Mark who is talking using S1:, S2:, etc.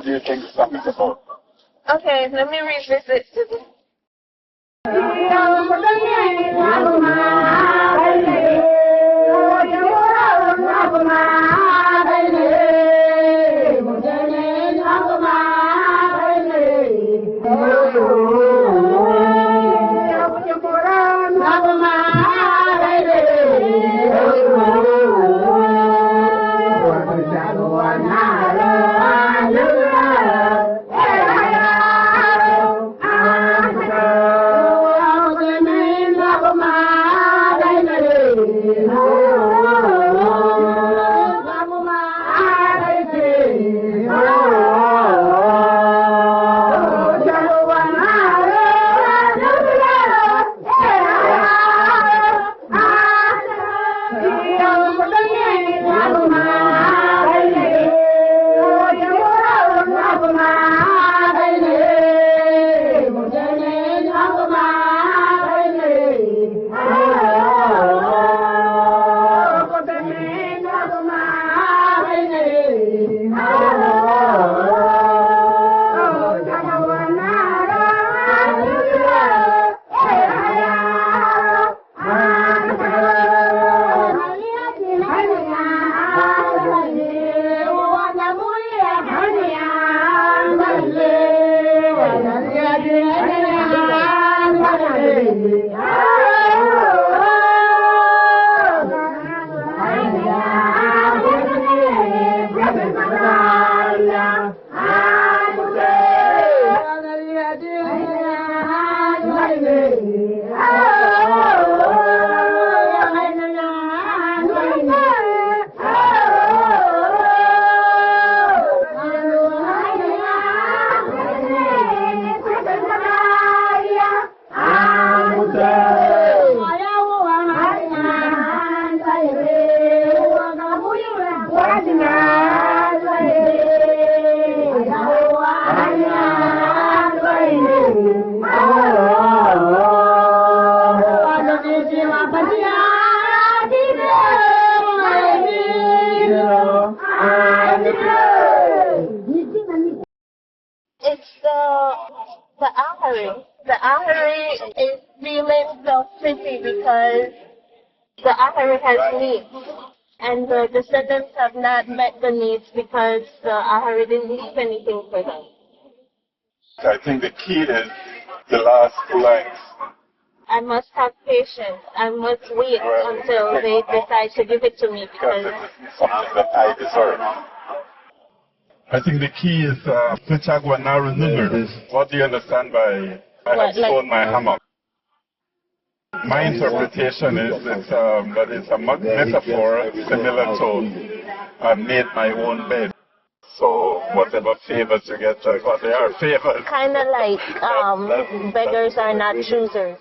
S1: do you think the song is about?
S2: Okay, let me revisit. It's the ahari. The ahari is feeling so pretty because the ahari has needs, and the descendants have not met the needs because the ahari didn't leave anything for them.
S1: I think the key is the last two lines.
S2: I must have patience. I must wait until they decide to give it to me because
S1: it is something that I deserve. I think the key is what do you understand by I have sown my hammock? My interpretation is that it's a metaphor similar to I made my own bed. So whatever favors you get, what they are favors.
S2: kind of like beggars are not choosers.